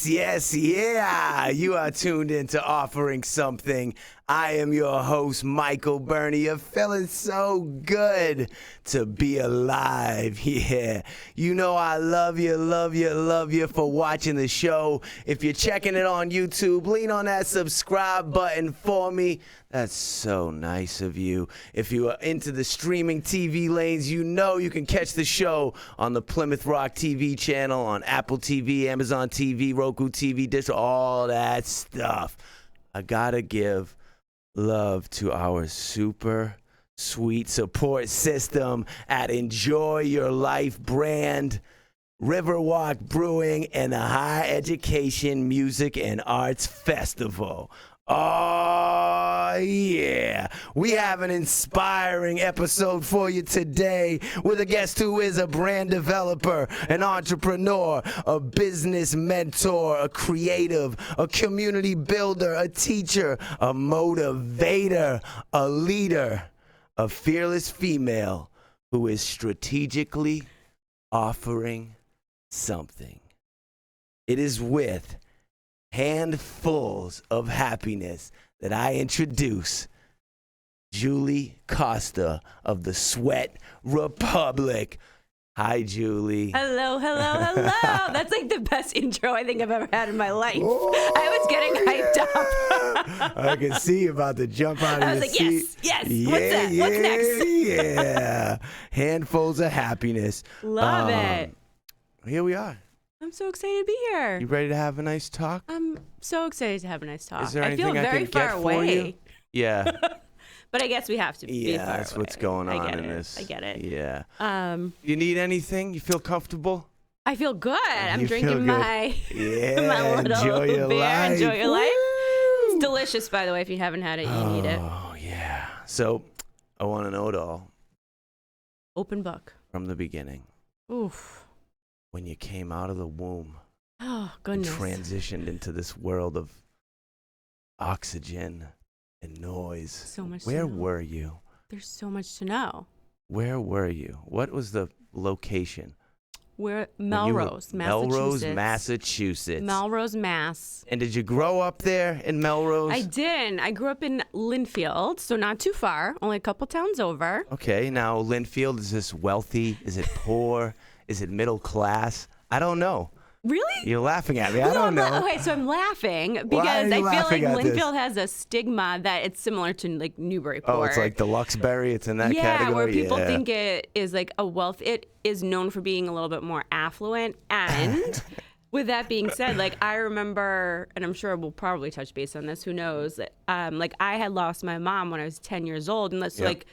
Yeah. You are tuned into Offering Something. I am your host, Michael Burney. You're feeling so good to be alive. Yeah. You know I love you for watching the show. If you're checking it on YouTube, lean on that subscribe button for me. That's so nice of you. If you are into the streaming TV lanes, you know you can catch the show on the Plymouth Rock TV channel, on Apple TV, Amazon TV, Roku TV, Dish, all that stuff. I gotta give love to our super sweet support system at Enjoy Your Life brand, Riverwalk Brewing, and the Higher Education Music and Arts Festival. Oh, yeah. We have an inspiring episode for you today with a guest who is a brand developer, an entrepreneur, a business mentor, a creative, a community builder, a teacher, a motivator, a leader, a fearless female who is strategically offering something. It is with handfuls of happiness that I introduce Julie Costa of the Sweat Republic. Hi, Julie. Hello. That's like the best intro I think I've ever had in my life. Oh, I was getting hyped up. I can see you about to jump out of your seat. I was like, yes. Yeah, What's next? Yeah. Handfuls of happiness. Love it. Here we are. I'm so excited to be here. You ready to have a nice talk? I'm so excited to have a nice talk. Is there anything I feel very far for away. You? Yeah. But I guess we have to be far that's away. What's going on in it. this. I get it. Yeah. You need anything? You feel comfortable? I feel good. I'm drinking good. my Yeah, little enjoy your beer. life. Enjoy your life. Woo! It's delicious, by the way. If you haven't had it, you need it. Oh, yeah. So I want to know it all. Open book. From the beginning. Oof. When you came out of the womb. Oh, goodness. And transitioned into this world of oxygen and noise. So much Where to know. were you? There's so much to know. Where were you? What was the location? Melrose, Massachusetts. Melrose, Mass. And did you grow up there in Melrose? I did. I grew up in Linfield, so not too far, only a couple towns over. Okay, now Linfield, is this wealthy? Is it poor? Is it middle class? I don't know. Really? You're laughing at me. I don't know. Okay, so I'm laughing because I feel like Linfield has a stigma that it's similar to like Newburyport. Oh, it's like the Luxbury. It's in that category. Yeah, where people think it is like a wealth. It is known for being a little bit more affluent. And with that being said, like I remember, and I'm sure we'll probably touch base on this. Who knows? Like I had lost my mom when I was 10 years old, and that's like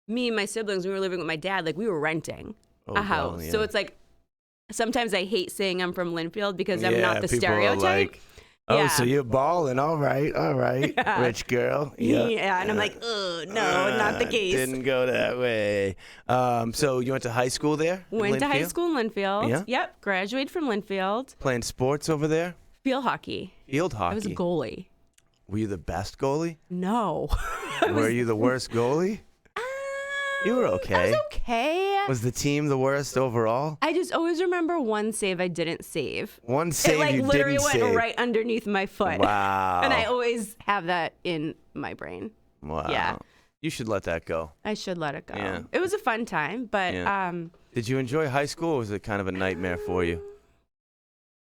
me and my siblings. We were living with my dad. Like we were renting a house. Well, yeah. So it's like. Sometimes I hate saying I'm from Linfield because I'm not the stereotype. Like, oh, so you're balling. All right. Yeah. Rich girl. Yeah, and I'm like, oh, no, not the case. Didn't go that way. So you went to high school there? Went to high school in Linfield. Yeah? Yep, graduated from Linfield. Playing sports over there? Field hockey. Field hockey? I was a goalie. Were you the best goalie? No. Were you the worst goalie? You were okay. I was okay. Was the team the worst overall? I just always remember one save I didn't save. One save you didn't save. It literally went right underneath my foot. Wow. And I always have that in my brain. Wow. Yeah. You should let that go. I should let it go. Yeah. It was a fun time, but Did you enjoy high school, or was it kind of a nightmare for you?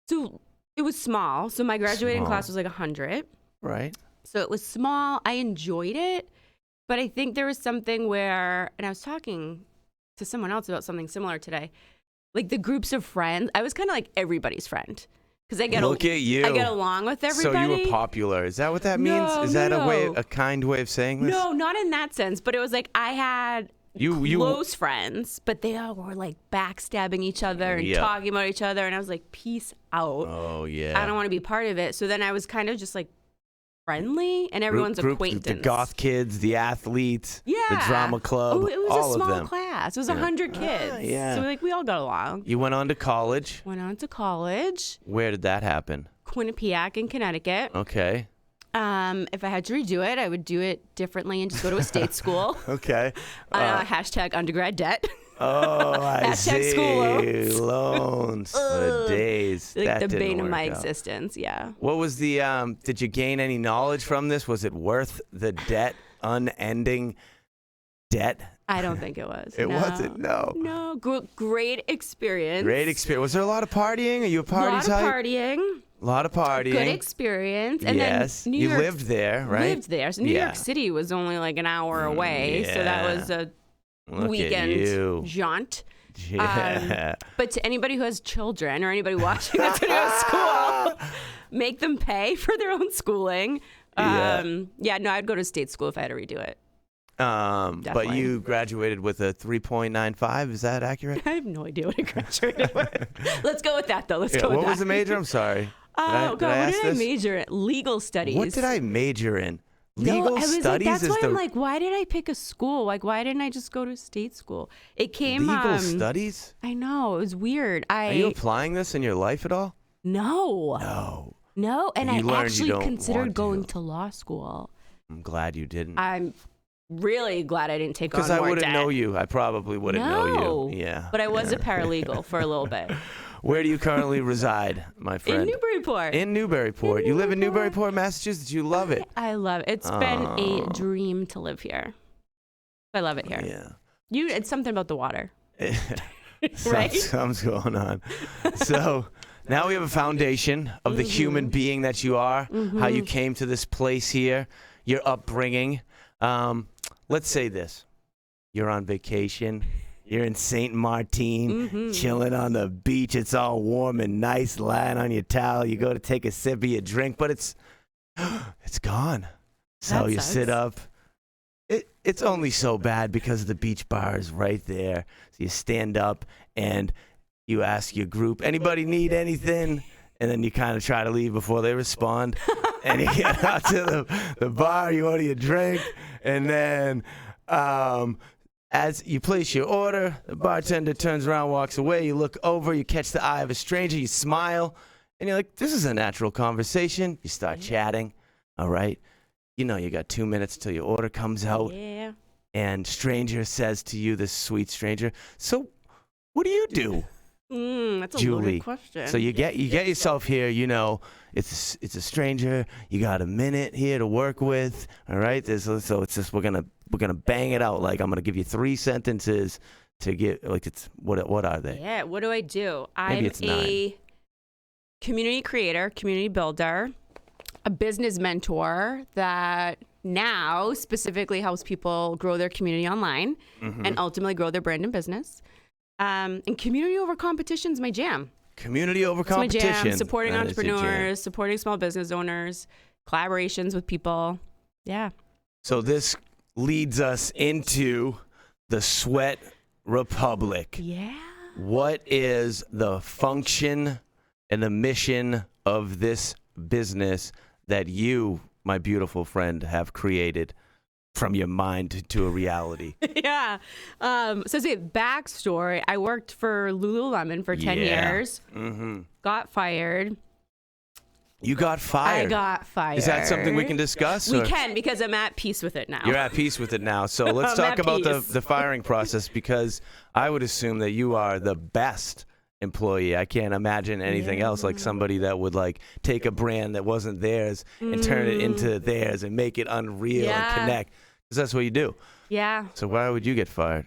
So it was small. So my graduating class was like 100. Right. So it was small. I enjoyed it. But I think there was something where, and I was talking to someone else about something similar today, like the groups of friends. I was kind of like everybody's friend because I get I get along with everybody. So you were popular. Is that what that means? Is that a kind way of saying this? No, not in that sense. But it was like I had close friends, but they all were like backstabbing each other and talking about each other, and I was like, peace out. Oh yeah. I don't want to be part of it. So then I was kind of just like friendly and everyone's acquaintance. The goth kids, the athletes, the drama club, it was all a small of them. class. It was 100 kids. So we all got along. You went on to college. Went on to college. Where did that happen? Quinnipiac in Connecticut. Okay. If I had to redo it, I would do it differently and just go to a state school. Okay. Hashtag undergrad debt. Oh, I Hashtag see. school loans. Loans for days. Like That the didn't bane of work my out. existence. Yeah. What was the, did you gain any knowledge from this? Was it worth the debt, unending debt? I don't think it was. It wasn't, no. No. Great experience. Great experience. Was there a lot of partying? Are you a party A lot type? of partying. A lot of partying. Good experience. And yes. then New You York lived there, right? Lived there. So New Yeah. York City was only like an hour away. So that yeah. was a Look at weekend you. jaunt. Yeah. But to anybody who has children or anybody watching that's going to go to school, make them pay for their own schooling. No, I'd go to state school if I had to redo it. But Definitely. you graduated with a 3.95. Is that accurate? I have no idea what I graduated with. Let's go with that, though. Let's go with What that. was the major? I'm sorry. Oh, God, what ask did I this? major in? Legal studies. What did I major in? No, Legal I was studies like, that's is why the I'm like, why did I pick a school? Like, why didn't I just go to state school? It came. legal studies. I know, it was weird. Are you applying this in your life at all? No, and You I learned you actually don't considered want going to. to law school. I'm glad you didn't. I'm really glad I didn't take on Because more I wouldn't debt. know you. I probably wouldn't know you. Yeah. But I was a paralegal for a little bit. Where do you currently reside, my friend? In Newburyport. In Newburyport. You live in Newburyport, Massachusetts. You love it. I love it. It's been a dream to live here. I love it here. Yeah. It's something about the water. Right? Something's going on. So now we have a foundation of the human being that you are, how you came to this place here, your upbringing. Let's say this. You're on vacation. You're in St. Martin, chilling on the beach. It's all warm and nice, lying on your towel. You go to take a sip of your drink, but it's gone. So That you sucks. sit up. It's only so bad because the beach bar is right there. So you stand up and you ask your group, anybody need anything? And then you kind of try to leave before they respond. And you get out to the bar, you order your drink, and then as you place your order, the bartender turns around, walks away. You look over, you catch the eye of a stranger, you smile, and you're like, this is a natural conversation. You start chatting, all right? You know you got 2 minutes till your order comes out. Yeah. And stranger says to you, this sweet stranger, so what do you do? That's a Julie. loaded question. So you get yourself here, you know, it's a stranger, you got a minute here to work with, all right? So it's just we're gonna bang it out. Like I'm gonna give you 3 sentences to get like it's what are they? Yeah, what do I do? Maybe I'm it's a 9. community creator, community builder, a business mentor that now specifically helps people grow their community online and ultimately grow their brand and business. And community over competition is my jam. Community over It's my competition. jam. Supporting That is your jam. entrepreneurs, supporting small business owners, collaborations with people. Yeah. So this leads us into the Sweat Republic. Yeah. What is the function and the mission of this business that you, my beautiful friend, have created from your mind to a reality? Yeah. So say backstory. I worked for Lululemon for 10 years. Got fired. You got fired. I got fired. Is that something we can discuss? We or- can because I'm at peace with it now. You're at peace with it now. So let's I'm talk at about peace. the firing process, because I would assume that you are the best employee. I can't imagine anything else, like somebody that would like take a brand that wasn't theirs and turn it into theirs and make it unreal and connect, because that's what you do. Yeah. So why would you get fired?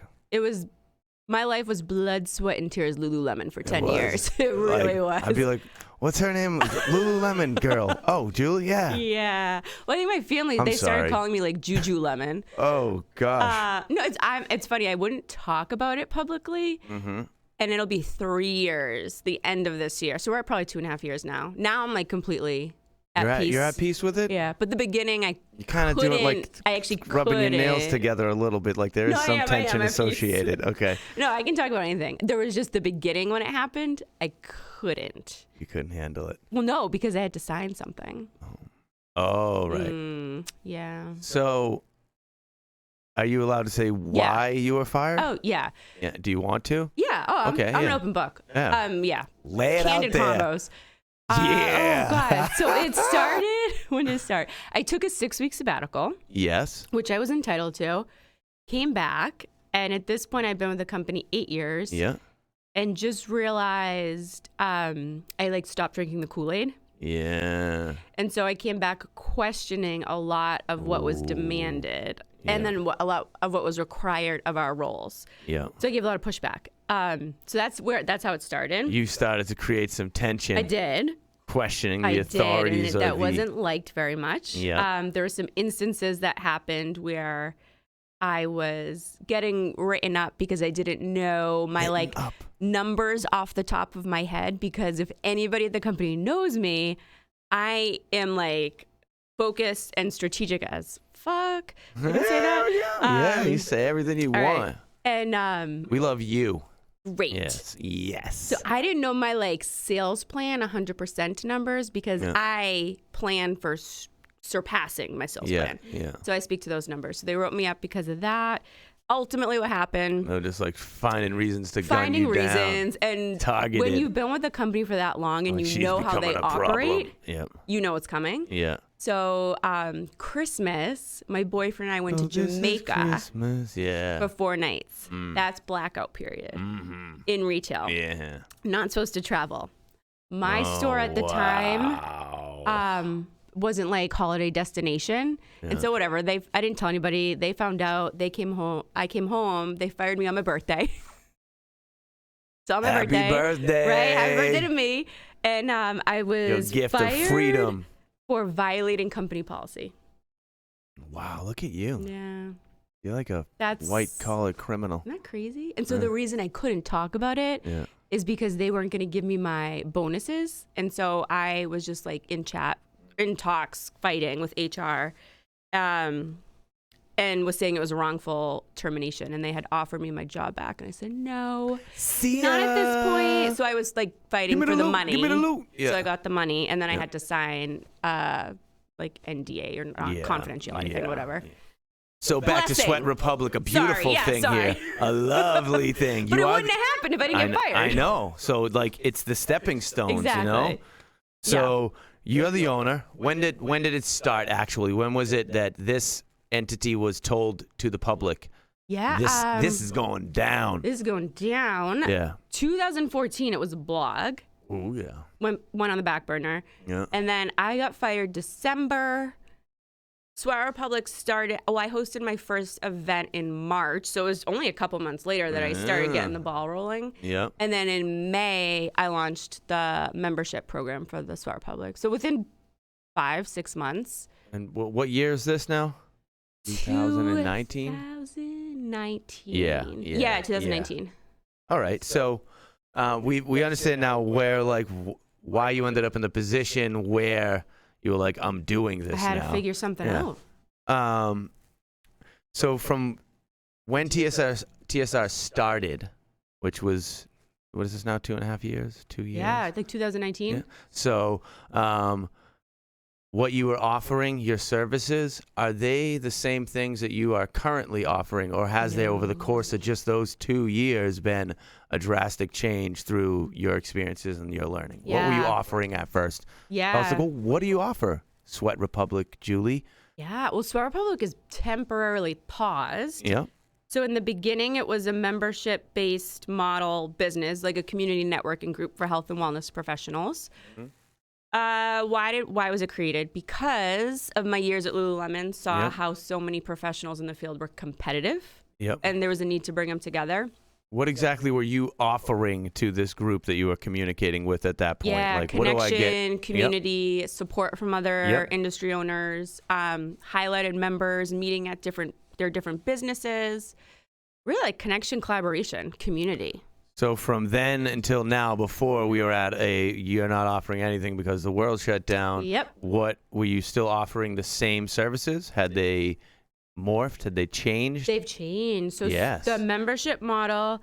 My life was blood, sweat, and tears Lululemon for 10 was. years. It really was. I'd be like, what's her name? Lululemon girl. Oh, Julie? Yeah. Yeah. Well, I think my family, I'm they started sorry. calling me like Juju Lemon. Oh, gosh. No, it's funny. I wouldn't talk about it publicly. And it'll be 3 years, the end of this year. So we're at probably 2.5 years now. Now I'm like completely at peace. You're at peace with it? Yeah. But the beginning, You kind of do it like I actually rubbing your nails couldn't. together a little bit, like there is No, some I am tension at peace. associated. Okay. No, I can talk about anything. There was just the beginning when it happened. I couldn't. You couldn't handle it. Well, no, because I had to sign something. Oh, right. Yeah. So are you allowed to say why you were fired? Oh, yeah. Yeah. Do you want to? Yeah. Oh, I'm an yeah. open book. Yeah. Yeah. Lay it Candid out there. combos. Yeah. Oh, God. So it started, when did it start? I took a 6-week sabbatical, Yes. which I was entitled to, came back, And at this point, I've been with the company 8 years. Yeah. And just realized I like stopped drinking the Kool-Aid. Yeah. And so I came back questioning a lot of what was demanded and then a lot of what was required of our roles. Yeah. So I gave a lot of pushback. So that's how it started. You started to create some tension. I did. Questioning the authorities. And that wasn't liked very much. Yeah. There were some instances that happened where I was getting written up because I didn't know my numbers off the top of my head, because if anybody at the company knows me, I am like focused and strategic as fuck. Did I say that? Yeah, you say everything you want. Right. And we love you. Great. Yes. So I didn't know my like sales plan 100% numbers because I plan for surpassing my sales plan. Yeah. So I speak to those numbers. So they wrote me up because of that. Ultimately, what happened? No, just like finding reasons to gun you down. Finding reasons. And targeted. When you've been with the company for that long and you know how they operate, you know what's coming. Yeah. So Christmas, my boyfriend and I went to Jamaica for 4 nights. That's blackout period in retail. Yeah. Not supposed to travel. My store at the time wasn't like holiday destination. And so whatever, I didn't tell anybody. They found out. They came home. I came home. They fired me on my birthday. So on my Happy birthday. Right? Happy birthday to me. And I was your gift fired of freedom for violating company policy. Wow, look at you. Yeah. You're like a white-collar criminal. Isn't that crazy? And so the reason I couldn't talk about it is because they weren't going to give me my bonuses. And so I was just like in talks, fighting with HR, and was saying it was a wrongful termination, and they had offered me my job back, and I said no, not at this point. So I was like fighting for the money. Give me the loot. So I got the money, and then I had to sign like NDA or confidential anything, whatever. Yeah. So back to Sweat Republic, a beautiful thing here, a lovely thing. But it wouldn't have happened if I didn't get fired. I know. So like it's the stepping stones, exactly. you know. So you're the owner. When did it start? Actually, when was it that this entity was told to the public? Yeah, this is going down. This is going down. Yeah. 2014, it was a blog. Oh yeah. Went on the back burner. Yeah. And then I got fired December. Sweat Republic started. Oh, I hosted my first event in March, so it was only a couple months later that I started getting the ball rolling. Yeah. And then in May, I launched the membership program for the Sweat Republic. So within 5-6 months. And what year is this now? 2019. 2019. Yeah. 2019. Yeah. All right. So we understand now where why you ended up in the position where you were like, I'm doing this. I had now. to figure something out. So from when TSR started, which was, what is this now, 2.5 years? 2 years? Yeah, I think 2019. Yeah. So what you were offering, your services, are they the same things that you are currently offering, or has there over the course of just those 2 years been a drastic change through your experiences and your learning? Yeah. What were you offering at first? Yeah. I was like, well, what do you offer, Sweat Republic, Julie? Yeah, well, Sweat Republic is temporarily paused. Yeah. So in the beginning, it was a membership-based model business, like a community networking group for health and wellness professionals. Mm-hmm. Why was it created? Because of my years at Lululemon, saw how so many professionals in the field were competitive. Yep. And there was a need to bring them together. What exactly were you offering to this group that you were communicating with at that point? Yeah, like, connection, what do I get? community, support from other industry owners, highlighted members meeting at their different businesses. Really like connection, collaboration, community. So from then until now, before we were at you're not offering anything because the world shut down. Yep. What, were you still offering the same services? Had they morphed? Had they changed? They've changed. So the membership model,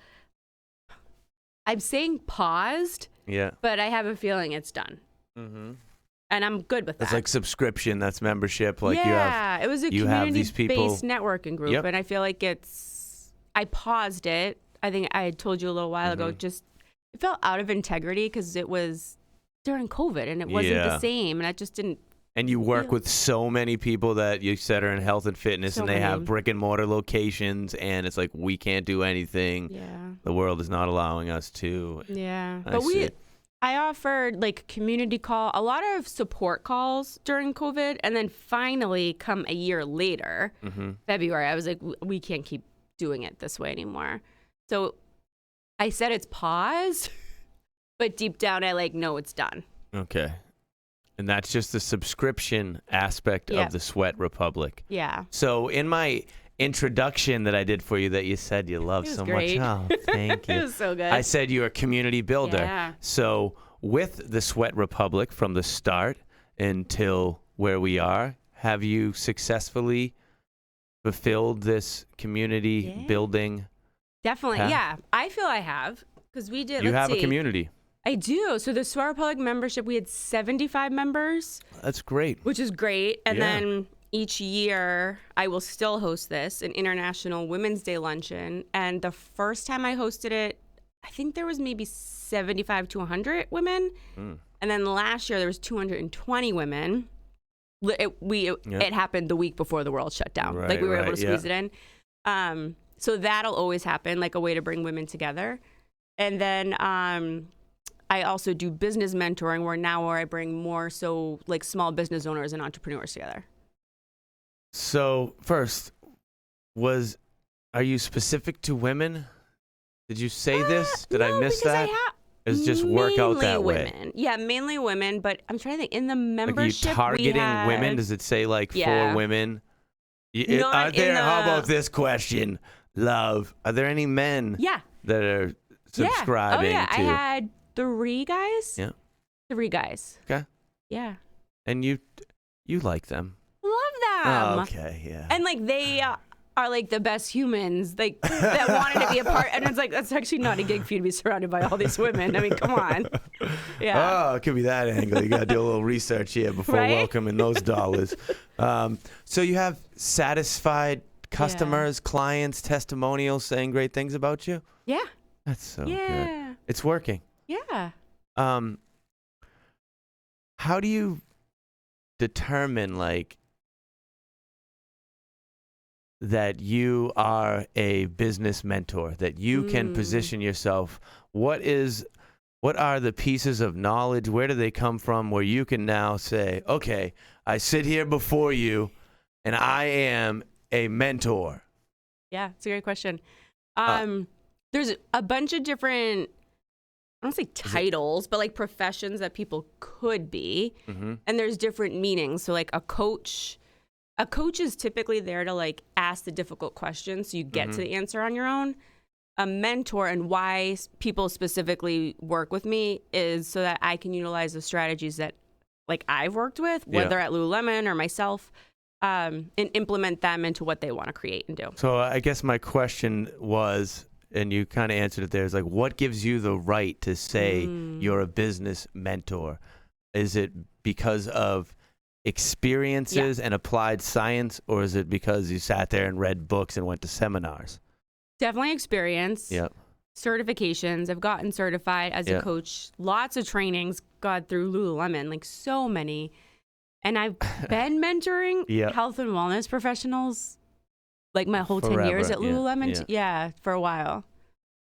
I'm saying paused, but I have a feeling it's done. Mm-hmm. And I'm good with that. It's like subscription, that's membership. Like it was a community-based networking group, and I feel like I paused it. I think I had told you a little while ago, just it felt out of integrity because it was during COVID and it wasn't the same, and I just didn't And you work with so many people that you said are in health and fitness, So and they have many. brick and mortar locations, and it's like, we can't do anything. Yeah. The world is not allowing us to. Yeah. I But see. I offered like community call, a lot of support calls during COVID. And then finally, come a year later, February, I was like, we can't keep doing it this way anymore. So I said it's paused, but deep down, I like, know it's done. Okay. And that's just the subscription aspect of the Sweat Republic. Yeah. So in my introduction that I did for you that you said you love so great. much. Oh, thank you. It was so good. I said you're a community builder. Yeah. So with the Sweat Republic from the start until where we are, have you successfully fulfilled this community building? Definitely. path? Yeah. I feel I have because we did. You let's have a see. community. I do. So the Sweat Republic membership, we had 75 members, That's great. which is great. And Yeah. then each year, I will still host this, an International Women's Day luncheon. And the first time I hosted it, I think there was maybe 75 to 100 women. And then last year, there was 220 women. It happened the week before the world shut down. Right, like we were able right, to squeeze it in. So that'll always happen, like a way to bring women together. And then I also do business mentoring where I bring more so like small business owners and entrepreneurs together. So first, are you specific to women? Did you say this? Did I miss that? It's just work out that way. Women. Yeah, mainly women. But I'm trying to think. In the Like, are you membership, targeting women? Does it say like for women? Not Are there? in the- How about this question, love? Are there any men? Yeah. That are subscribing Yeah. Oh, yeah. to? I had 3 guys. Yeah. 3 guys. Okay. Yeah. And you like them? Love them. Oh, okay. Yeah. And like they are like the best humans, like that wanted to be a part. And it's like that's actually not a gig for you to be surrounded by all these women. I mean, come on. Yeah. Oh, it could be that angle. You got to do a little research here before Right? welcoming those dollars. So you have satisfied customers, clients, testimonials saying great things about you? Yeah. That's so Yeah. good. It's working. Yeah. How do you determine like that you are a business mentor, that you can position yourself? What are the pieces of knowledge? Where do they come from where you can now say, okay, I sit here before you and I am a mentor? Yeah, it's a great question. There's a bunch of different, I don't say titles, but like professions that people could be. And there's different meanings. So like a coach is typically there to like ask the difficult questions so you get to the answer on your own. A mentor, and why people specifically work with me, is so that I can utilize the strategies that like I've worked with, whether at Lululemon or myself, and implement them into what they want to create and do. So I guess my question was, and you kind of answered it there, is like, what gives you the right to say you're a business mentor? Is it because of experiences and applied science, or is it because you sat there and read books and went to seminars? Definitely experience. Yep. Certifications. I've gotten certified as a coach. Lots of trainings got through Lululemon, like so many. And I've been mentoring health and wellness professionals like my whole 10 years at Lululemon. Yeah, for a while.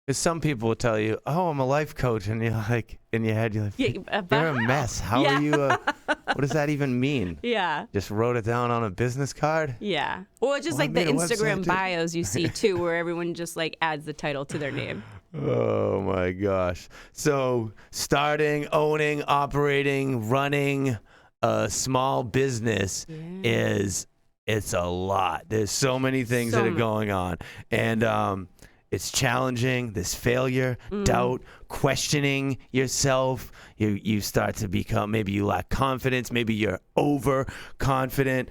Because some people will tell you, "Oh, I'm a life coach," and you're like, in your head, you're like, "You're a mess. How are you? What does that even mean?" Yeah. Just wrote it down on a business card. Yeah. Well, it's just like the Instagram bios you see too, where everyone just like adds the title to their name. Oh my gosh! So starting, owning, operating, running a small business it's a lot. There's so many things that are going on, and it's challenging. There's failure, doubt, questioning yourself. You start to become, maybe you lack confidence. Maybe you're overconfident.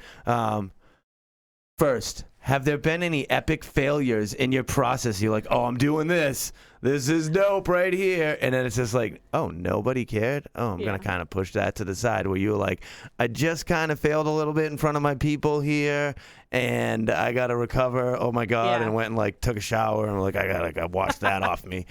First, have there been any epic failures in your process? You're like, oh, I'm doing this. This is dope right here. And then it's just like, oh, nobody cared? Oh, I'm going to kind of push that to the side, where you're like, I just kind of failed a little bit in front of my people here, and I got to recover. Oh, my God. And went and like took a shower and like, I got to wash that off me.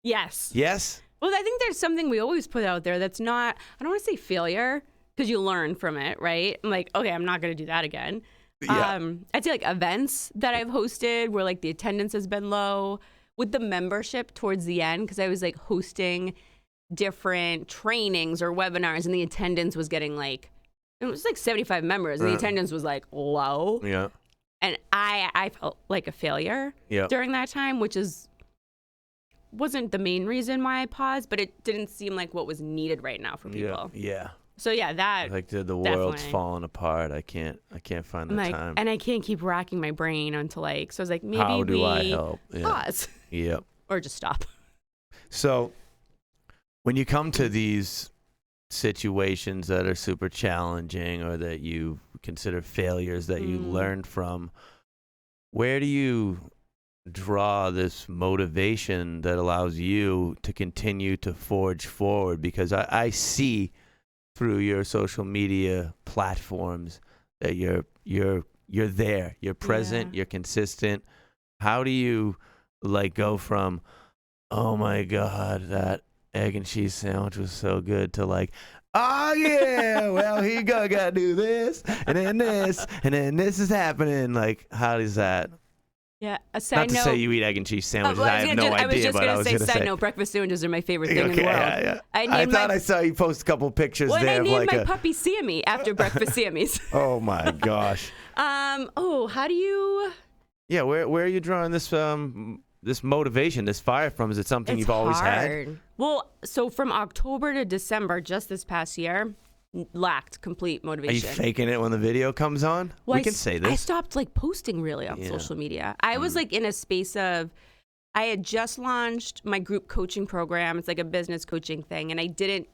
Yes. Yes? Well, I think there's something we always put out there that's not, I don't want to say failure, because you learn from it, right? I'm like, okay, I'm not going to do that again. Yeah. I'd say like events that I've hosted where like the attendance has been low with the membership towards the end, because I was like hosting different trainings or webinars and the attendance was getting like, it was like 75 members and the attendance was like low. Yeah. And I felt like a failure during that time, which wasn't the main reason why I paused, but it didn't seem like what was needed right now for people. Yeah. So yeah, that Like the world's falling apart. I can't find the time. And I can't keep racking my brain onto like, so I was like, maybe how do I help? Pause. Yep. Or just stop. So when you come to these situations that are super challenging or that you consider failures that you learned from, where do you draw this motivation that allows you to continue to forge forward? Because I see through your social media platforms that you're there, you're present, you're consistent. How do you like go from, oh my God, that egg and cheese sandwich was so good, to like, oh yeah, well here you go, gotta do this and then this is happening? Like, how does that? Yeah, a side note. Not to say you eat egg and cheese sandwiches. Well, I have no idea. I was just going to say, side note, breakfast sandwiches are my favorite thing in the world. Yeah. I thought I saw you post a couple pictures there. I of named like my puppy Sammy after breakfast Sammys. Oh my gosh. How do you? Yeah, where are you drawing this this motivation, this fire from? Is it something you've always had? Well, so from October to December, just this past year, lacked complete motivation. Are you faking it when the video comes on? Well, we can say this. I stopped like posting really on social media. I was like in a space of, I had just launched my group coaching program. It's like a business coaching thing, and I didn't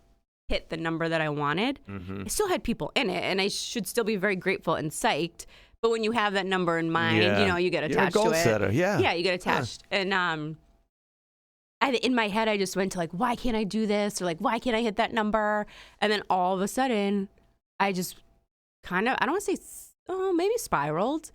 hit the number that I wanted. I still had people in it, and I should still be very grateful and psyched. But when you have that number in mind, you get attached You're a goal to it. setter, Yeah, you get attached. And in my head, I just went to like, why can't I do this? Or like, why can't I hit that number? And then all of a sudden, I just kind of, I don't want to say, maybe spiraled.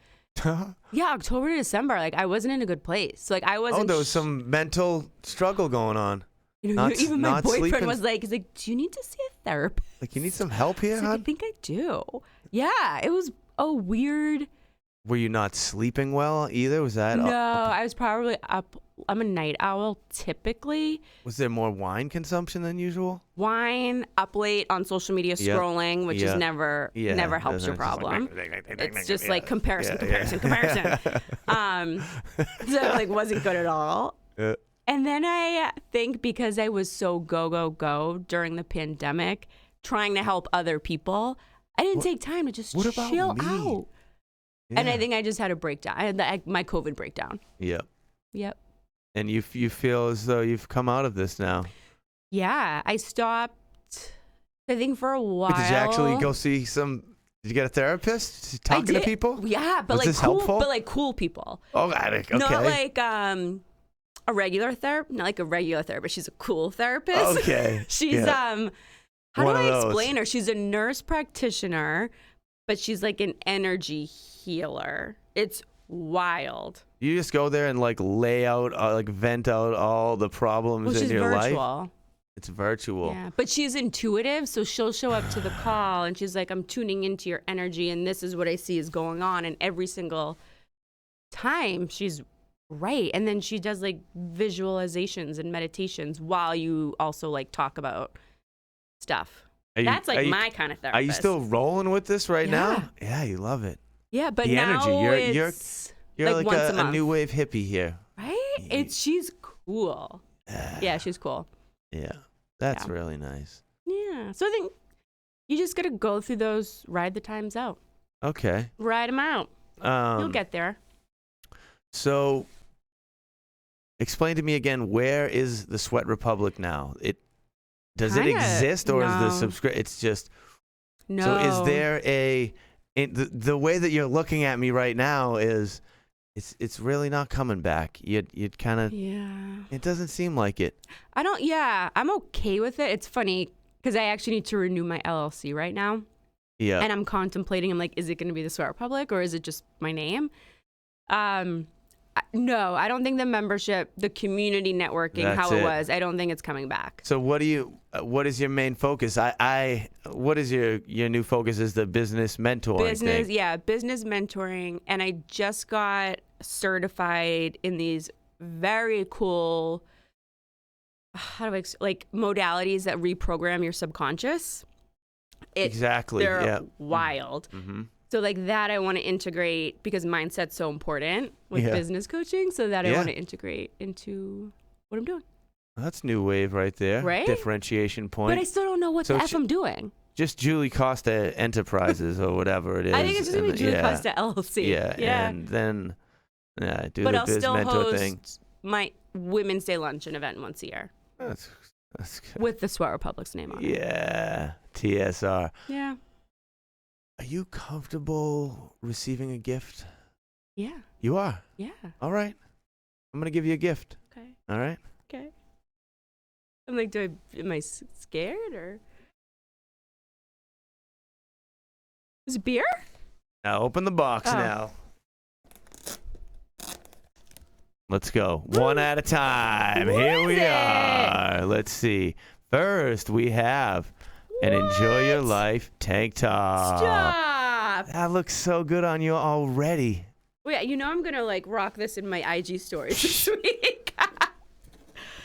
Yeah, October to December, like I wasn't in a good place. Like I wasn't. Oh, there was some mental struggle going on. Even my boyfriend sleeping. was like, he's like, do you need to see a therapist? Like, you need some help here, I think I do. Yeah, it was a weird. Were you not sleeping well either? Was that? No, I was probably up. I'm a night owl typically. Was there more wine consumption than usual? Wine, up late on social media scrolling, which is never helps your problem. It's just like comparison. So it like wasn't good at all. And then I think because I was so go during the pandemic, trying to help other people, I didn't take time to just chill out. Yeah. And I think I just had a breakdown. I had my COVID breakdown. Yep. And you feel as though you've come out of this now. Yeah, I stopped, I think, for a while. Did you actually go see did you get a therapist talking to people? Yeah, but was like cool people. Oh, got it. Okay. Not like a regular therapist, not like a regular therapist. She's a cool therapist. Okay. She's how do I explain her? She's a nurse practitioner, but she's like an energy healer. It's wild. You just go there and like lay out, like vent out all the problems in your life. It's virtual. Yeah, but she's intuitive, so she'll show up to the call and she's like, I'm tuning into your energy and this is what I see is going on. And every single time she's right. And then she does like visualizations and meditations while you also like talk about stuff. That's like my kind of therapist. Are you still rolling with this right now? Yeah, you love it. Yeah, but the now energy. You're like once a new wave hippie here. Right? She's cool. Yeah, she's cool. Yeah, that's really nice. Yeah, so I think you just got to go through those, ride the times out. Okay. Ride them out. You'll get there. So explain to me again, where is the Sweat Republic now? Does it exist, or is the subscription? It's just no. So is there the way that you're looking at me right now is it's really not coming back. You'd kind of It doesn't seem like it. I'm okay with it. It's funny because I actually need to renew my LLC right now. Yeah. And I'm contemplating. I'm like, is it going to be the Sweat Republic or is it just my name? No, I don't think the membership, the community networking, That's how it it. was, I don't think it's coming back. So what is your main focus? What is your new focus is the business mentoring thing? Business mentoring. And I just got certified in these very cool, modalities that reprogram your subconscious. Exactly. They're wild. Mm-hmm. So like that I want to integrate because mindset's so important with business coaching. So that I want to integrate into what I'm doing. That's new wave right there. Right? Differentiation point. But I still don't know what the F I'm doing. Just Julie Costa Enterprises or whatever it is. I think it's just going to be Julie Costa LLC. Yeah. And then do but the I'll biz still mentor host thing. my Women's Day luncheon event once a year. That's good. With the Sweat Republic's name on it. Yeah. TSR. Yeah. Are you comfortable receiving a gift? Yeah. You are? Yeah. All right. I'm going to give you a gift. Okay. All right? Okay. I'm like, am I scared or? Is it beer? Now open the box now. Let's go. One at a time. Here we are. Let's see. First, we have an Enjoy Your Life tank top. Stop. That looks so good on you already. Wait, I'm going to rock this in my IG stories this week.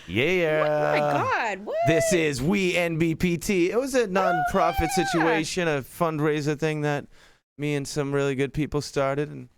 Yeah. Oh my God. What? This is We NBPT. It was a non-profit situation, a fundraiser thing that me and some really good people started.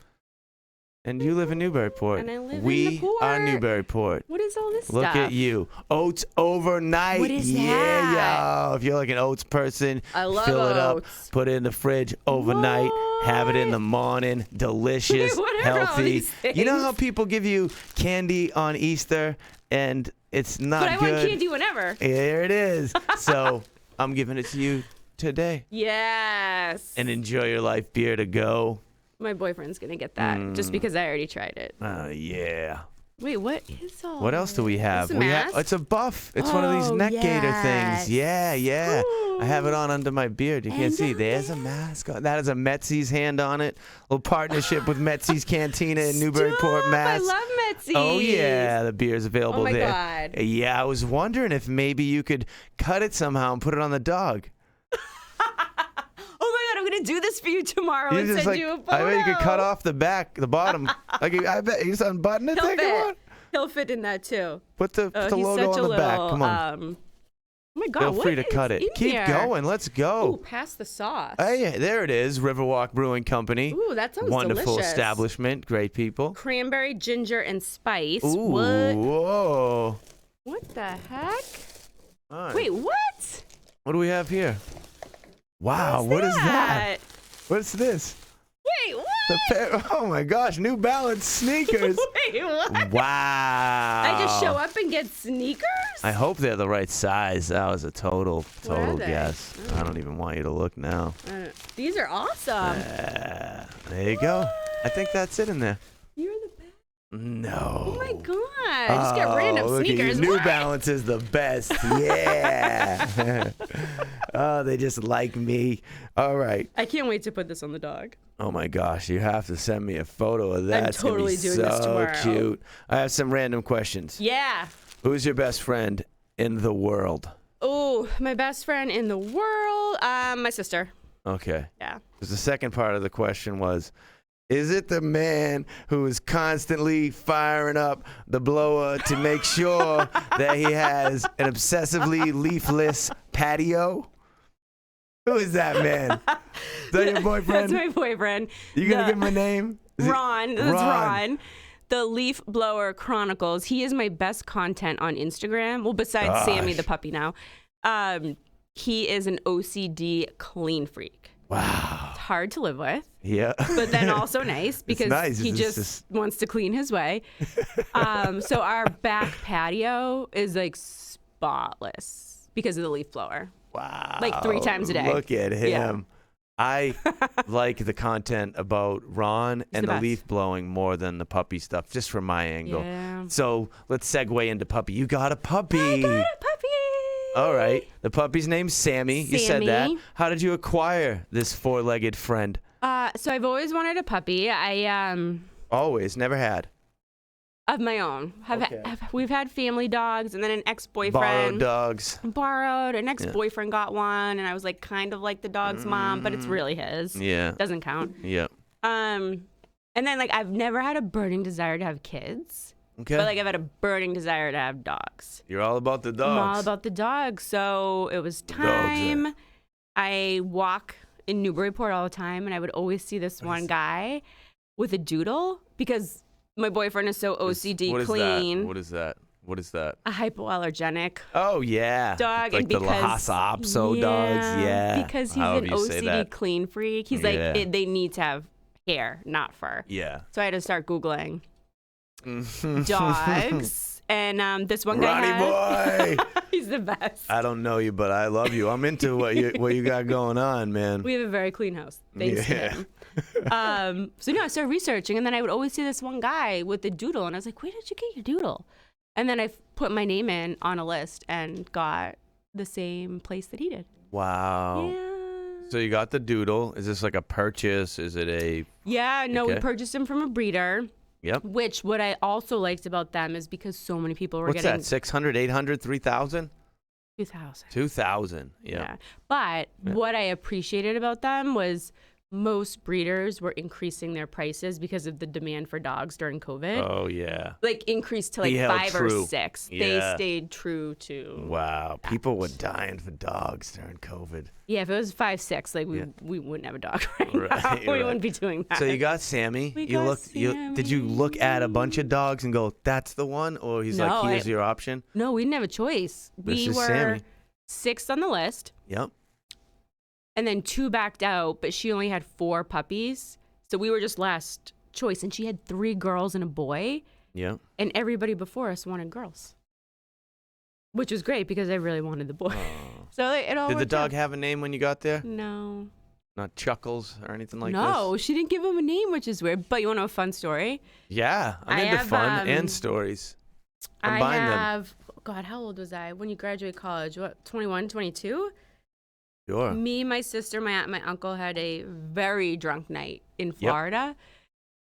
And you live in Newburyport. And I live in We the port. are Newburyport. What is all this Look stuff? at you. Oats overnight. What is Yeah, that? yo. If you're like an oats person, I love fill it up, oats. put it in the fridge overnight, have it in the morning. Delicious, What are all healthy. these You know things? how people give you candy on Easter and it's not But I good? want candy whenever. Here it is. So I'm giving it to you today. Yes. And Enjoy Your Life beer to go. My boyfriend's going to get that just because I already tried it. Yeah. Wait, what is all What else do we have? It's a mask? It's a buff. It's one of these neck gaiter yes. things. Yeah. Ooh. I have it on under my beard. You can't see. There's a mask. That has a Metzi's hand on it. A little partnership with Metzi's Cantina in Newburyport, Stop, Mass. I love Metzi's. Oh yeah, the beer's available Oh my there. God. Yeah, I was wondering if maybe you could cut it somehow and put it on the dog. Oh my God, I'm going to do this for you tomorrow and just send you a photo. I bet you could cut off the bottom. I bet you just unbutton it. He'll Take it fit. He'll fit in that too. Put the He's logo such on a the back. little, Come on. oh my God, Feel what free to is cut it. in Keep here? going. Let's go. Ooh, pass the sauce. Hey, there it is. Riverwalk Brewing Company. Ooh, that sounds Wonderful delicious. establishment. Great people. Cranberry, ginger, and spice. Ooh, whoa. What the heck? All right. Wait, what? What do we have here? Wow, what is that? What's this? Wait, what? Oh my gosh, New Balance sneakers. Wait, what? Wow. I just show up and get sneakers? I hope they're the right size. That was a total are they? guess. I don't even want you to look now. These are awesome. There you go. I think that's it in there. You're the best. No. Oh my God. Just get random look at you. sneakers. New What? Balance is the best. Yeah. Oh, they just like me. All right. I can't wait to put this on the dog. Oh my gosh, you have to send me a photo of that. I'm It's gonna totally be doing so this tomorrow. cute. I have some random questions. Yeah. Who's your best friend in the world? Oh, my best friend in the world? My sister. Okay. Yeah. 'Cause the second part of the question was, is it the man who is constantly firing up the blower to make sure that he has an obsessively leafless patio? Who is that man? Is that your boyfriend? That's my boyfriend. You gonna give him a name? Is it- Ron. That's Ron. The Leaf Blower Chronicles. He is my best content on Instagram. Well, besides Sammy the puppy now. He is an OCD clean freak. Wow. It's hard to live with. Yeah. But then also nice because nice. he It's just wants to clean his way. So our back patio is like spotless because of the leaf blower. Wow. Like 3 times a day. Look at him. Yeah. I like the content about Ron and the the best. leaf blowing more than the puppy stuff, just from my angle. Yeah. So let's segue into puppy. You got a puppy. I got a puppy. All right. The puppy's name's Sammy. You said that. Sammy. How did you acquire this 4-legged friend? So I've always wanted a puppy. Always. Never had. Of my own. We've had family dogs, and then an ex-boyfriend. Borrowed dogs. Borrowed. An ex-boyfriend got one, and I was like kind of like the dog's mom, but it's really his. Yeah. Doesn't count. Yeah. And then like I've never had a burning desire to have kids. Okay. But like I've had a burning desire to have dogs. You're all about the dogs. I'm all about the dogs. So it was time. I walk in Newburyport all the time, and I would always see this one guy with a doodle because my boyfriend is so OCD clean. What is that? What is that? A hypoallergenic. Oh yeah. Dog. Like and the because, Lhasa Apso dogs. Yeah. Because he's an OCD clean freak. He's like, they need to have hair, not fur. Yeah. So I had to start Googling dogs. And this one guy Ronnie boy. He's the best. I don't know you, but I love you. I'm into what you got going on, man. We have a very clean house. Thanks to him. So I started researching, and then I would always see this one guy with the doodle, and I was like, where did you get your doodle? And then I put my name in on a list and got the same place that he did. Wow. Yeah. So you got the doodle. Is this like a purchase? Is it a... Yeah, no, we purchased him from a breeder. Yep. Which what I also liked about them is because so many people were What's getting... that, 600, 800, 3,000? 2,000. 2,000, yeah. But what I appreciated about them was most breeders were increasing their prices because of the demand for dogs during COVID. Oh, yeah. Like increased to like 5 or 6. Yeah. They stayed true to... Wow. People were dying for dogs during COVID. Yeah, if it was 5, 6, like we wouldn't have a dog right now. We wouldn't be doing that. So you got Sammy. Did you look at a bunch of dogs and go, that's the one? Or he's like, here's your option? No, we didn't have a choice. We were Sammy. 6th on the list. Yep. And then 2 backed out, but she only had 4 puppies. So we were just last choice. And she had 3 girls and a boy. Yep. And everybody before us wanted girls. Which was great because I really wanted the boy. Oh. So it all Did the worked dog out. have a name when you got there? No. Not Chuckles or anything like this? No, she didn't give him a name, which is weird. But you want to know a fun story? Yeah. I'm into fun and stories. Combine them. God, how old was I when you graduate college? What, 21, 22? Sure. Me, my sister, my aunt, and my uncle had a very drunk night in Florida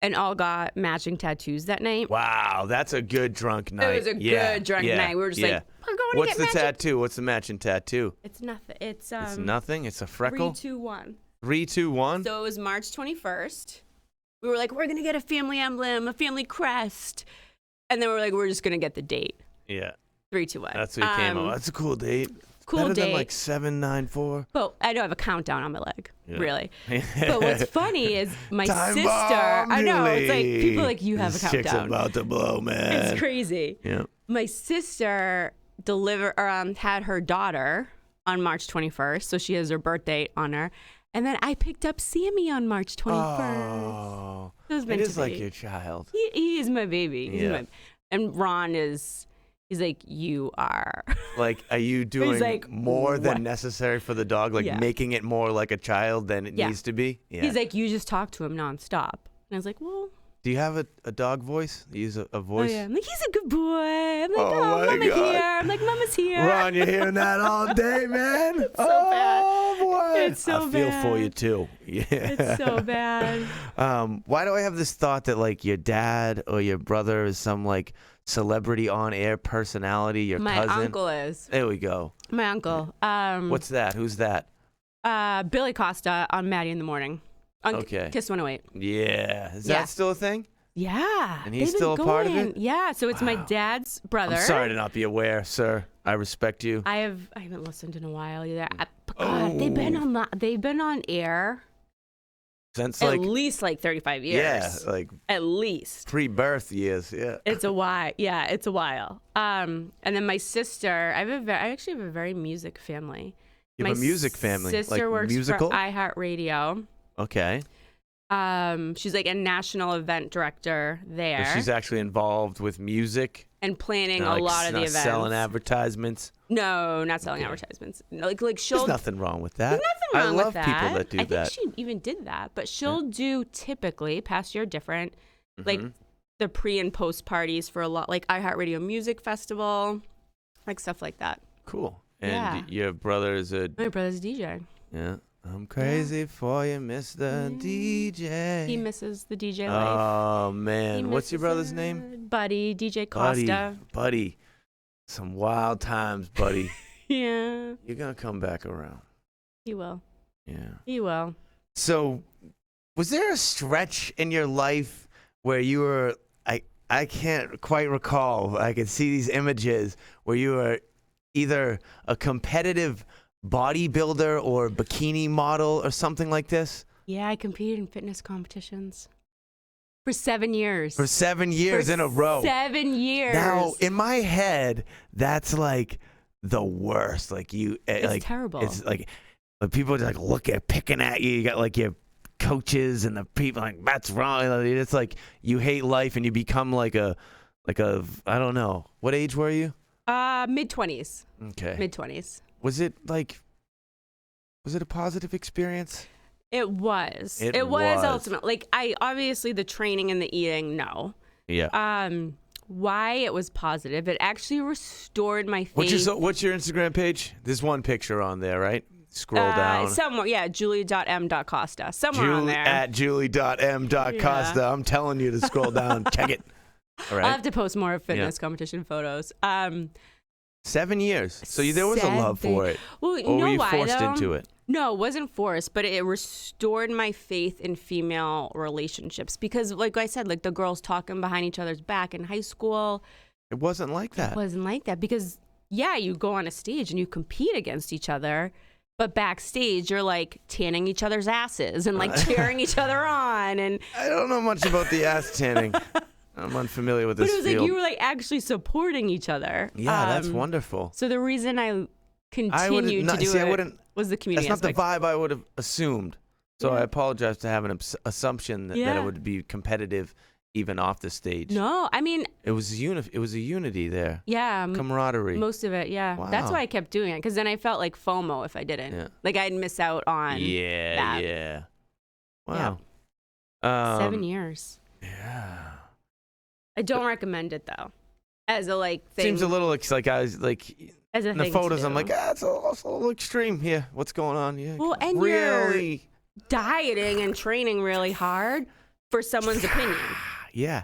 and all got matching tattoos that night. Wow, that's a good drunk night. It was a good drunk night. We were just like, we're going What's to the get matching. tattoo? What's the matching tattoo? It's nothing. It's nothing? It's a freckle? 3, 2, 1. 3, 2, 1? So it was March 21st. We were like, we're going to get a family emblem, a family crest. And then we were like, we're just going to get the date. Yeah. 3, 2, 1. That's what came up. That's a cool date. Cool Better date. than like 794. But I don't have a countdown on my leg, really. But what's funny is my Time sister. bomb, I know it's like Julie. people are like you have This a chick's countdown. about to blow, man. It's crazy. Yeah. My sister had her daughter on March 21st, so she has her birthday on her. And then I picked up Sammy on March 21st. Oh, It is like your child. He is my baby. Yeah. And Ron is. He's like, you are. Like, are you doing like, more what? than necessary for the dog? Like, making it more like a child than it needs to be? Yeah. He's like, you just talk to him nonstop. And I was like, well. Do you have a dog voice? You use a voice? Oh, yeah. I'm like, he's a good boy. I'm like, Oh, my Mama God. here. I'm like, Mama's here. Ron, you're hearing that all day, man. It's so bad. Boy. It's so I feel for bad. you, too. Yeah. It's so bad. Why do I have this thought that, like, your dad or your brother is some, like, celebrity on-air personality, your My cousin? uncle is. There we go. My uncle. What's that? Who's that? Billy Costa on Maddie in the Morning. On Okay. Kiss 108. Yeah. Is that still a thing? Yeah. And he's they've been still a part of going. it? Yeah. So it's my dad's brother. I'm sorry to not be aware, sir. I respect you. I haven't listened in a while either. God, they've been on air Since, at like, least like 35 years. yeah, like At least. pre-birth years, yeah. It's a while. Yeah, it's a while. And then my sister, I actually have a very music family. You have a music family, Sister like works musical? for iHeartRadio. Okay. She's like a national event director there. So she's actually involved with music. and planning Not a lot of the not events. selling advertisements. No, not selling advertisements. Like she'll. There's nothing wrong with that. There's nothing wrong I love with that. people that do I that. think she even did that, but she'll do typically past year different, like Mm-hmm. the pre and post parties for a lot, like iHeartRadio Music Festival, like stuff like that. Cool. And Yeah. your brother is a My brother's DJ. yeah. I'm crazy for you, Mr. DJ. He misses the DJ life. Oh He man, what's your misses brother's it. name? buddy, DJ Costa. Buddy. Some wild times, buddy. Yeah. You're going to come back around. He will. Yeah. He will. So, was there a stretch in your life where you were, I can't quite recall, I can see these images where you were either a competitive bodybuilder or bikini model or something like this? Yeah, I competed in fitness competitions for 7 years. For 7 years in a row. 7 years. Now, in my head, that's like the worst. Like it's like terrible. It's like people just like picking at you. You got like your coaches and the people like that's wrong. It's like you hate life and you become like a I don't know. What age were you? Mid-20s. Okay. Mid-20s. Was it a positive experience? It was. It was. Ultimately. Like obviously the training and the eating, no. Yeah. Why it was positive? It actually restored my faith. What's your Instagram page? There's one picture on there, right? Scroll down. Somewhere, yeah, julie.m.costa. Somewhere on there. At julie.m.costa. Yeah. I'm telling you to scroll down. Check it. All right. I'll have to post more fitness competition photos. 7 years. So there was a love for it. Well, you or know were you why, forced though? into it? No, it wasn't forced, but it restored my faith in female relationships because, like I said, like the girls talking behind each other's back in high school. It wasn't like that. It wasn't like that because, yeah, you go on a stage and you compete against each other, but backstage you're like tanning each other's asses and like cheering each other on. And I don't know much about the ass tanning. I'm unfamiliar with this But it was field. like you were like actually supporting each other. Yeah, that's wonderful. So the reason I continued to do it was the community That's not aspect. the vibe I would have assumed. So Yeah. I apologize to have an assumption that it would be competitive even off the stage. No, I mean, It was a unity there. yeah, Camaraderie. most of it, yeah. Wow. That's why I kept doing it because then I felt like FOMO if I didn't. Yeah. Like I'd miss out on that. Yeah. Wow. 7 years. Yeah. I don't recommend it though, as a like thing. Seems a little like I was like as a in the thing to photos. I'm do. like, it's a little extreme here. What's going on? Yeah. Well, and really. you're dieting and training really hard for someone's opinion. Yeah.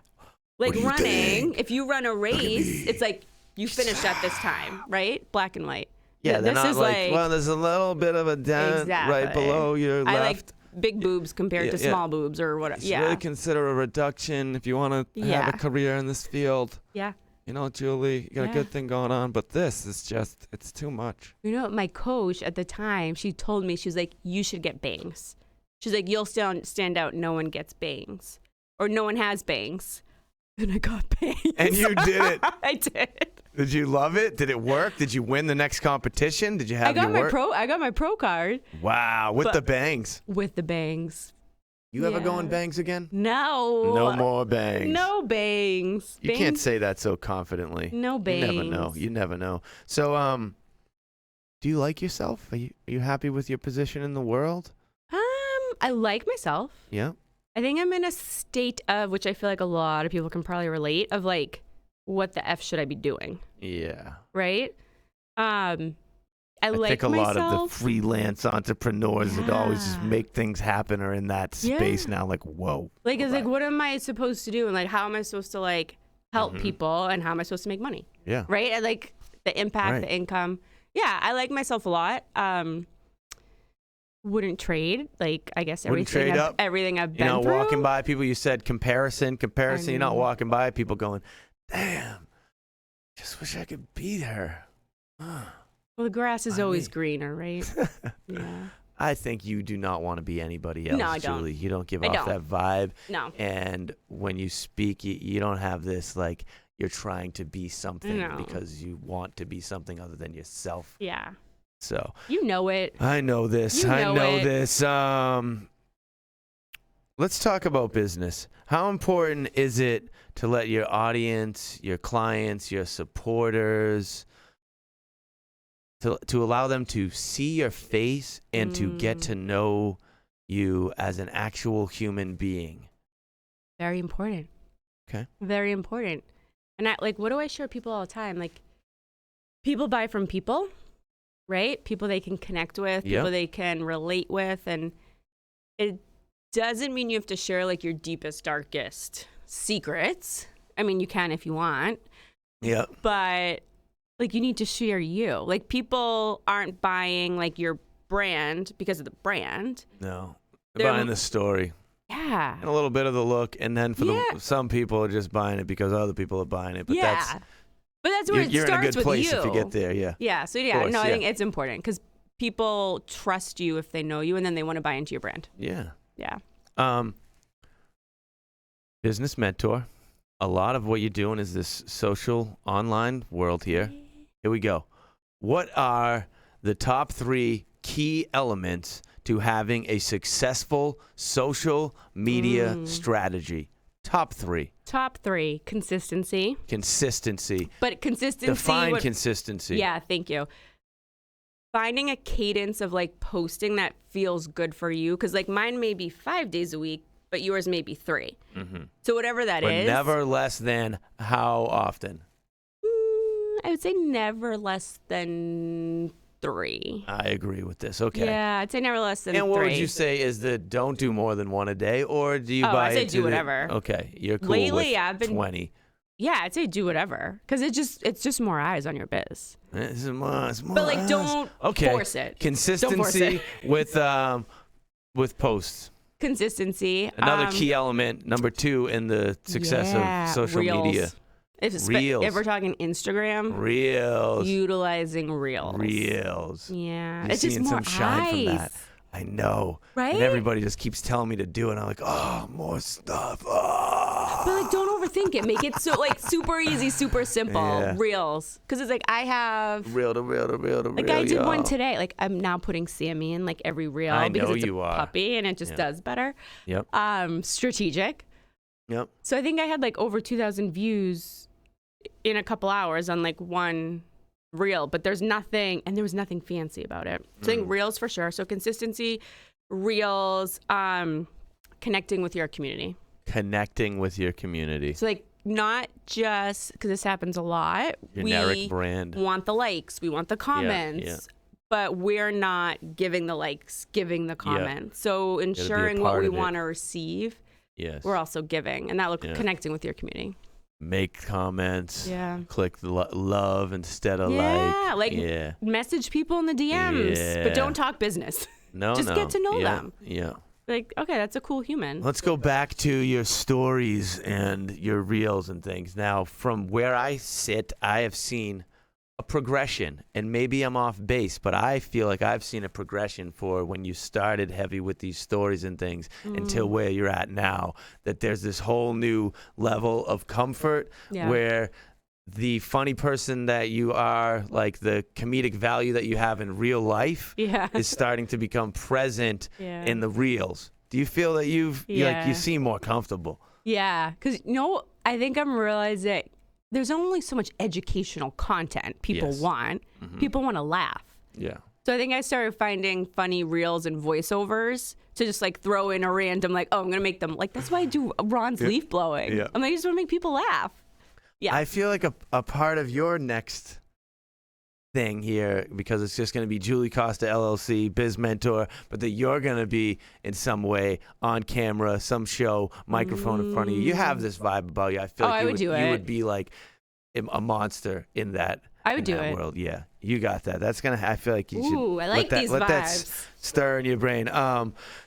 Like What do you running, think? if you run a race, it's like you finished at this time, right? Black and white. Yeah, they're this not is like, well, there's a little bit of a dent right Exactly. below your I left. like big boobs compared to small boobs or whatever. Just Yeah. really consider a reduction if you want to have a career in this field. Yeah. You know, Julie, you got a good thing going on, but this is just, it's too much. You know, my coach at the time, she told me, she was like, you should get bangs. She's like, you'll stand out. No one gets bangs. Or no one has bangs. And I got bangs. And you did it. I did. Did you love it? Did it work? Did you win the next competition? Did you have I got your work? I got my pro card. Wow, with the bangs. With the bangs. You ever go in bangs again? No. No more bangs. No bangs. You can't say that so confidently. No bangs. You never know. You never know. So, do you like yourself? Are you happy with your position in the world? I like myself. Yeah. I think I'm in a state of, which I feel like a lot of people can probably relate, of like, what the F should I be doing? Yeah. Right? I like think a myself. lot of the freelance entrepreneurs that always just make things happen are in that space now. Like, whoa. Like, it's like, what am I supposed to do? And like, how am I supposed to like help people? And how am I supposed to make money? Yeah. Right? And like the impact, the income. Yeah, I like myself a lot. Wouldn't trade. Like, I guess everything I've been through. Walking by people, you said comparison. You're not walking by people going, damn, just wish I could be there. Well, the grass is always greener, right? Yeah. I think you do not want to be anybody else, No, I don't. Julie. You don't give off that vibe. No. And when you speak, you don't have this, like, you're trying to be something because you want to be something other than yourself. Yeah. So. You know it. I know this. I know this. Let's talk about business. How important is it to let your audience, your clients, your supporters, to allow them to see your face and to get to know you as an actual human being? Very important. Okay. Very important. And what do I share people all the time? Like, people buy from people, right? People they can connect with, people they can relate with. And it doesn't mean you have to share like your deepest, darkest secrets I mean, you can if you want. Yeah. But like, you need to share you. Like, people aren't buying like your brand because of the brand. No. They're buying the story. Yeah. And a little bit of the look, and then for some people are just buying it because other people are buying it. But that's where it you're starts in a good place with you. if you get there. Yeah. Yeah. So course, I think it's important because people trust you if they know you, and then they want to buy into your brand. Yeah. Yeah. Business mentor. A lot of what you're doing is this social online world here. Here we go. What are the top 3 key elements to having a successful social media strategy? Top 3. Top 3. Consistency. But consistency. Define consistency. Yeah, thank you. Finding a cadence of like posting that feels good for you. Because like mine may be 5 days a week, but yours may be 3. Mm-hmm. So whatever that but is. Never less than how often? I would say never less than 3. I agree with this. Okay. Yeah, I'd say never less than 3. And what would you say is the don't do more than 1 a day, or do you buy I say into do whatever. Okay, you're cool Lately, with I've been 20. Yeah, I'd say do whatever because it's just more eyes on your biz. It's more but like, don't force it. Consistency with posts. Consistency. Another key element, number 2 in the success of social media. Reels. If we're talking Instagram, Reels. Utilizing Reels. Yeah. You're it's just seeing more some shine eyes. from that. I know. Right? And everybody just keeps telling me to do it. And I'm like, oh, more stuff. Oh. But like, don't overthink it. Make it so like super easy, super simple. Yeah. Reels. Because it's like I have Reel to reel. Like I did one today. Like I'm now putting Sammy in like every reel because it's a puppy and it just does better. Yep. Strategic. Yep. So I think I had like over 2,000 views in a couple hours on like one reel, but there was nothing fancy about it. So I think reels for sure. So consistency, reels, connecting with your community. So like not just because this happens a lot. Generic brand. We want the likes, we want the comments, but we're not giving the likes, giving the comments. So ensuring what we want to receive, we're also giving, and that connecting with your community. Make comments. Yeah. Click the love instead of like. Message people in the DMs, but don't talk business. Just get to know them. Yeah. Like, okay, that's a cool human. Let's go back to your stories and your reels and things. Now, from where I sit, I have seen a progression, and maybe I'm off base, but I feel like I've seen a progression for when you started heavy with these stories and things until where you're at now, that there's this whole new level of comfort where the funny person that you are, like the comedic value that you have in real life is starting to become present in the reels. Do you feel that you seem more comfortable? Yeah, because I think I'm realizing there's only so much educational content people want. Mm-hmm. People want to laugh. Yeah. So I think I started finding funny reels and voiceovers to just like throw in a random like, oh, I'm going to make them like, that's why I do Ron's leaf blowing. Yeah. I'm like, I just want to make people laugh. Yeah. I feel like a part of your next thing here, because it's just going to be Julie Costa LLC, Biz Mentor, but that you're going to be in some way on camera, some show, microphone in front of you. You have this vibe about you. I feel like you would be like a monster in that. I would do that it. World. Yeah, you got that. That's gonna. I feel like you should. Ooh, I like these let vibes. that stir in your brain.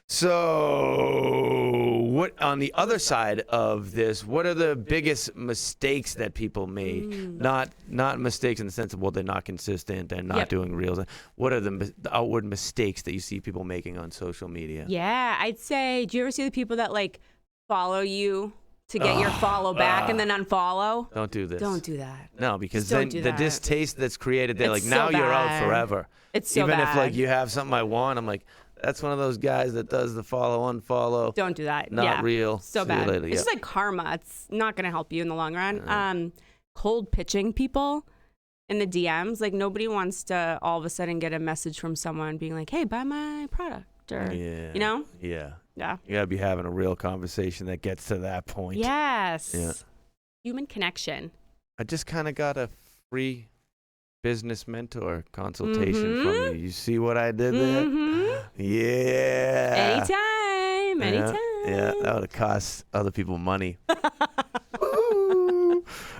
So what on the other side of this? What are the biggest mistakes that people make? Not mistakes in the sense of they're not consistent, they're not doing reels. What are the outward mistakes that you see people making on social media? Yeah, I'd say. Do you ever see the people that like follow you to get your follow back and then unfollow? Don't do this. Don't do that. No, because then the distaste that's created, they're like, now you're out forever. It's so Even bad. if like you have something I want, I'm like, that's one of those guys that does the follow, unfollow. Don't do that. Not real. So bad. It's just like karma. It's not going to help you in the long run. Cold pitching people in the DMs. Like nobody wants to all of a sudden get a message from someone being like, hey, buy my product. Or, you know? Yeah. Yeah. You gotta be having a real conversation that gets to that point. Yes. Yeah. Human connection. I just kind of got a free business mentor consultation from you. You see what I did there? Yeah. Anytime. Yeah, that would have cost other people money. Woo.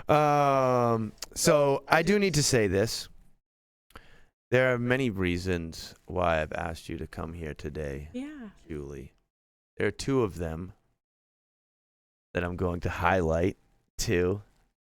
So I do need to say this. There are many reasons why I've asked you to come here today, Julie. There are two of them that I'm going to highlight. Two.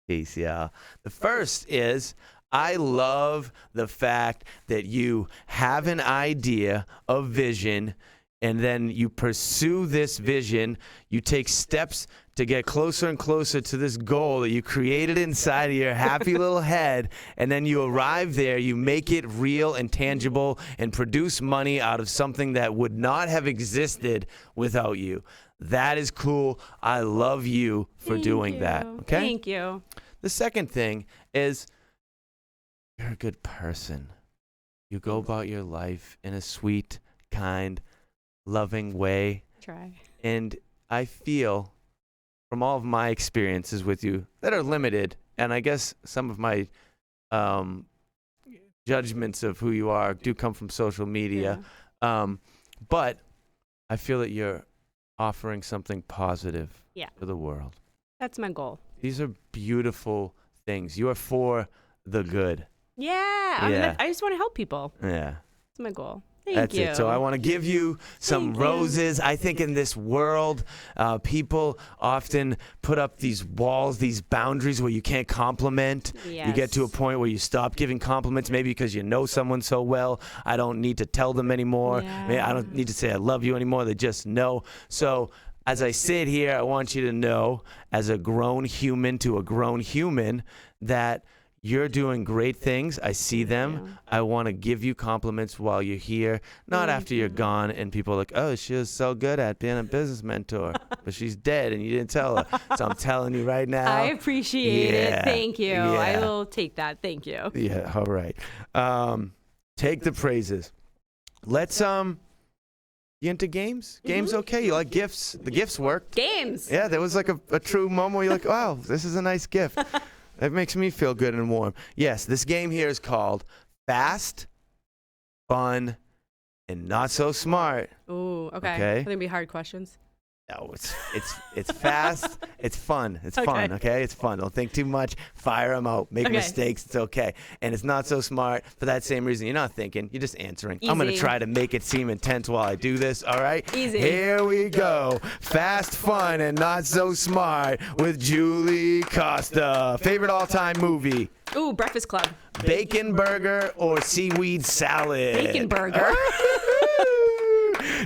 Peace, yeah. The first is I love the fact that you have an idea of vision and then you pursue this vision. You take steps to get closer and closer to this goal that you created inside of your happy little head, and then you arrive there, you make it real and tangible and produce money out of something that would not have existed without you. That is cool. I love you for doing that. Okay? Thank you. The second thing is you're a good person. You go about your life in a sweet, kind, loving way. Try. And I feel from all of my experiences with you that are limited, and I guess some of my judgments of who you are do come from social media, but I feel that you're offering something positive to the world. That's my goal. These are beautiful things. You are for the good. I just want to help people. Yeah. That's my goal. That's Thank you. it. So I want to give you some roses. I think in this world, people often put up these walls, these boundaries where you can't compliment. Yes. You get to a point where you stop giving compliments, maybe because you know someone so well. I don't need to tell them anymore. I don't need to say I love you anymore. They just know. So as I sit here, I want you to know, as a grown human to a grown human, that you're doing great things. I see them. I want to give you compliments while you're here, not after you're gone and people are like, oh, she was so good at being a business mentor, but she's dead and you didn't tell her. So I'm telling you right now. I appreciate it. Thank you. I will take that. Thank you. Yeah, all right. Take the praises. Let's, you into games? Games okay? You like gifts? The gifts worked. Games. Yeah, there was like a true moment where you're like, wow, this is a nice gift. It makes me feel good and warm. Yes, this game here is called Fast, Fun, and Not So Smart. Ooh, okay. Okay. Are they gonna be hard questions? No, it's fast. It's fun. It's fun. Okay, it's fun. Don't think too much. Fire them out. Make mistakes. It's okay. And it's not so smart for that same reason. You're not thinking. You're just answering. Easy. I'm gonna try to make it seem intense while I do this. All right. Easy. Here we go. Fast, fun, and not so smart with Julie Costa. Favorite all-time movie? Ooh, Breakfast Club. Bacon burger or seaweed salad? Bacon burger.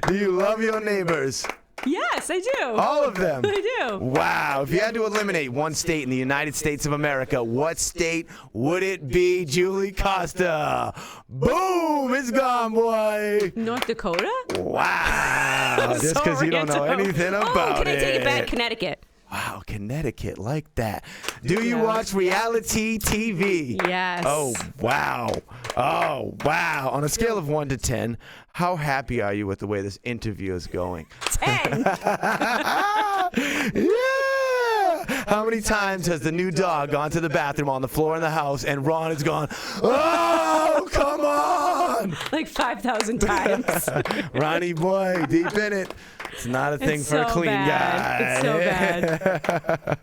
Do you love your neighbors? Yes, I do. All of them? I do. Wow. If you had to eliminate one state in the United States of America, what state would it be, Julie Costa? Boom! It's gone, boy. North Dakota? Wow. Just because you don't know anything about it. Can I take it back? Connecticut. Wow, Connecticut, like that. Do you watch reality TV? Yes. Oh, wow. Oh, wow. On a scale of 1 to 10, how happy are you with the way this interview is going? 10. Yeah. How many times has the new dog gone to the bathroom on the floor in the house and Ron has gone, oh, come on. Like 5,000 times. Ronnie boy, deep in it. It's not a thing for a clean guy. It's so bad.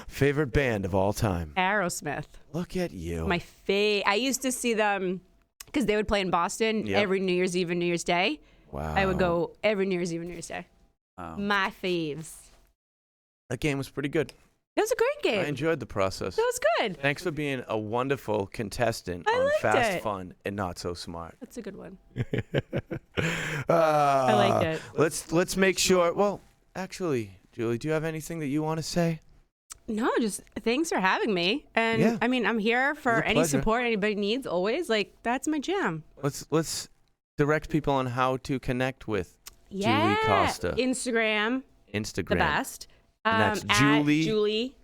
Favorite band of all time? Aerosmith. Look at you. My I used to see them because they would play in Boston every New Year's Eve and New Year's Day. Wow. I would go every New Year's Eve and New Year's Day. Wow. My faves. That game was pretty good. That was a great game. I enjoyed the process. That was good. Thanks for being a wonderful contestant on liked Fast, it. Fun, and Not So Smart. That's a good one. I liked it. Let's make sure. Well, actually, Julie, do you have anything that you want to say? No, just thanks for having me. And I mean, I'm here for any pleasure. support anybody needs. Always, like that's my jam. Let's direct people on how to connect with Julie Costa. Instagram. The best. And that's at julie.m.costa.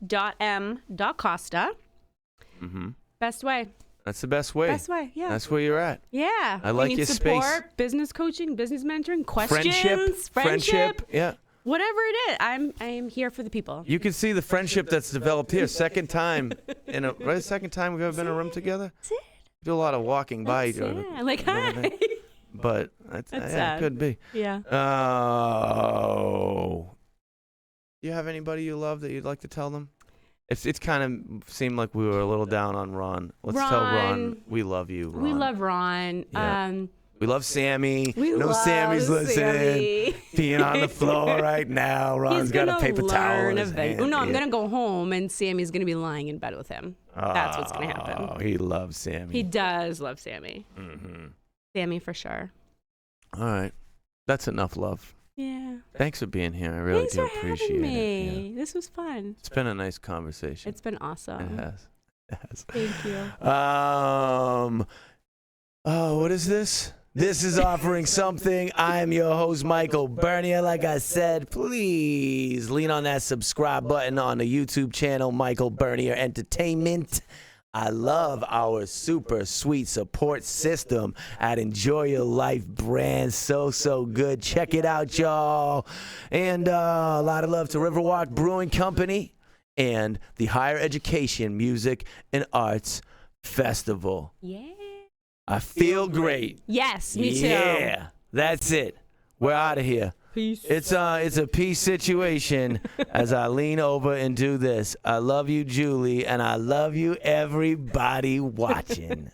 Mm-hmm. Best way. That's the best way. Best way, yeah. That's where you're at. Yeah. I like we need your support, space. Business coaching, business mentoring, questions, friendship. Yeah. Whatever it is, I am here for the people. You can see the friendship that's developed here. Second time second time we've ever been in a room together. That's it. We do a lot of walking by each other. Yeah, like hi. But that's it could be. Yeah. Oh. Do you have anybody you love that you'd like to tell them? It's kind of seemed like we were a little down on Ron. Let's tell Ron we love you, Ron. We love Ron. Yeah. We love Sammy. We love Sammy's listening. Sammy. Peeing on the floor right now. Ron's got a paper towel in his hand. I'm going to go home, and Sammy's going to be lying in bed with him. That's what's going to happen. Oh, he loves Sammy. He does love Sammy. Mm-hmm. Sammy for sure. All right. That's enough love. Yeah. Thanks for being here. I really do appreciate having me. it. Yeah. This was fun. It's been a nice conversation. It's been awesome. It has. Thank you. What is this? This is Offering Something. I'm your host, Michael Bernier. Like I said, please lean on that subscribe button on the YouTube channel, Michael Bernier Entertainment. I love our super sweet support system at Enjoy Your Life brand. So good. Check it out, y'all. And a lot of love to Riverwalk Brewing Company and the Higher Education Music and Arts Festival. Yeah. I feel great. Yes, me too. Yeah, that's it. We're out of here. Peace. It's a peace situation as I lean over and do this. I love you, Julie, and I love you, everybody watching.